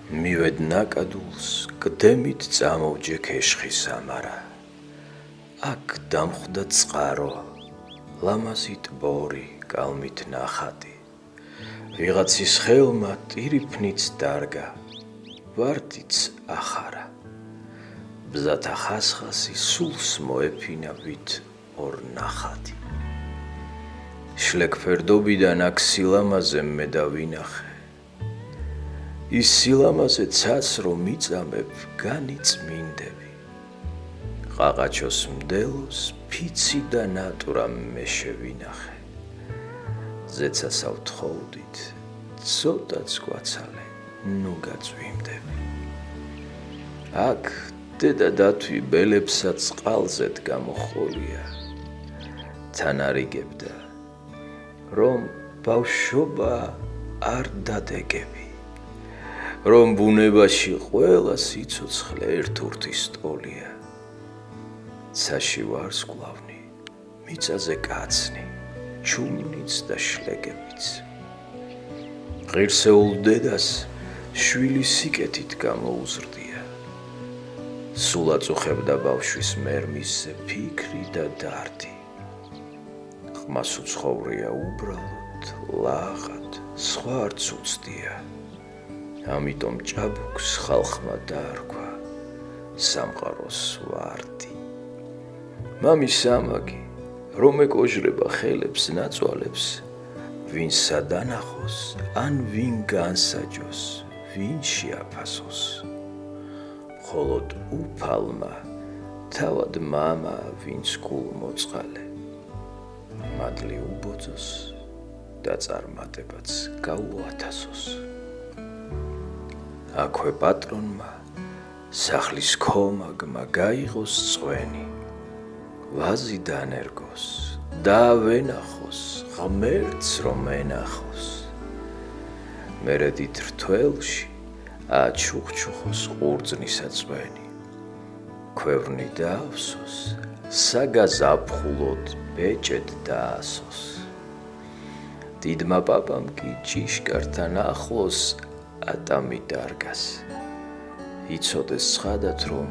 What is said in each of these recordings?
მივედ ნაკადულს გდემით წამოვჯე ქეშხის ამარა. აქ დამხვდა წყარო, ლამაზი ტბორი, კალმით ნახატი. ვიღაცის ხელმა ტირიფნიც დარგა, ვარდიც ახარა. ბზათა ხასხასი სულს მოეფინა ვით ორ ნახატი. შლეგფერდობიდან აქ სილამაზე მე დავინახე. ის სილამაზე ცაცრო მიწამებ განიწმინდები. ყაყაჩოს მდელოს ფიცი და ნატურა მე შევინახე. ზეცასა ვთხოვდით, ცოტაც გვაცალე, ნუ გაწვიმდები. აქ დედა დათვი ბელებსაც წყალზედ გამოხოლია. თან არიგებდა, რომ ბავშვობა არ დადეგები. რომ ბუნებაში ყველა სიცოცხლე ერთურთის ტოლია. ცაში ვარსკვლავნი, მიწაზე კაცნი, ჩუმნიც და შლეგებიც. ღირსეულ დედას შვილი სიკეთით გამოუზრდია. სულ აწუხებდა ბავშვის მერმისზე ფიქრი და დარდი. ხმას უცხოვრია უბრალოდ, ლაღად, სხვა არც უცდია. ამიტომ ჭაბუკს ხალხმა დაარქვა სამყაროს ვარდი. მამის ამაგი, რომ ეკოჟრება ხელებს ნაწვალებს, ვინ სადანახოს, ან ვინ განსაჯოს, ვინ შეაფასოს. მხოლოდ უფალმა თავად მამა, ვინც გულ მოწყალე, მადლი უბოძოს და წარმატებაც გაუათასოს. აქვე პატრონმა სახლის ქომაგმა გაიღოს წვენი. ვაზი დანერგოს, დავენახოს, ღმერთს რომ ენახოს. მერედით რთველში აჩუხჩუხოს ყურძნისა წვენი. ქვევრნი დაავსოს, საგაზაფხულოდ ბეჭედ დაასოს. დიდმა პაპამ კი ჭიშკართან ახლოს ატამი დარგას. იცოდეს ცხადად, რომ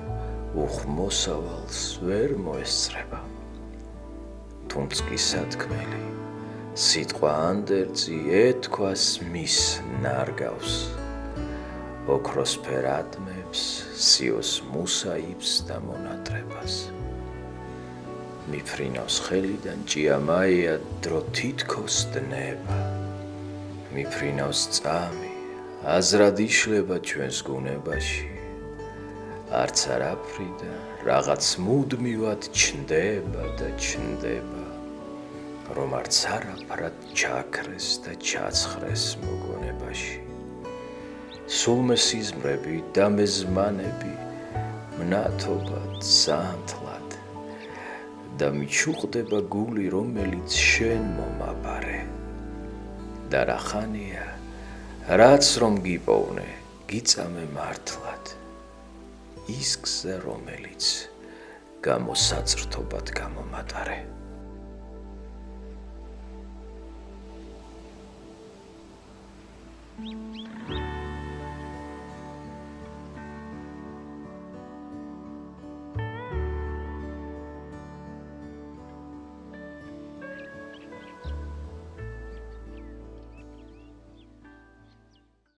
უხმოსავალს ვერ მოესწრება. თუმც კი სათქმელი, სიტყვა ანდერძი ეთქვას მის ნარგავს. ოქროსფერ ატმებს, სიოს მუსაიბს და მონატრებას. მიფრინავს ხელიდან ჭიამაია დრო თითქოს დნება. მიფრინავს წამი, აზრად იშლება ჩვენს გუნებაში. არც არაფრიდან რაღაც მუდმივად ჩნდება და ჩნდება, რომ არც არაფრად ჩაქრეს და ჩაცხრეს მოგონებაში. სულმე სიზმრები და მეზმანები მნათობად, ზანთლად და მიჩუყდება გული, რომელიც შენ მომაბარე. და რა ხანია, რაც რომ გიპოვნე, გიწამე მართლად. ის გზა, რომელიც გამოსაწრთობად გამომატარე.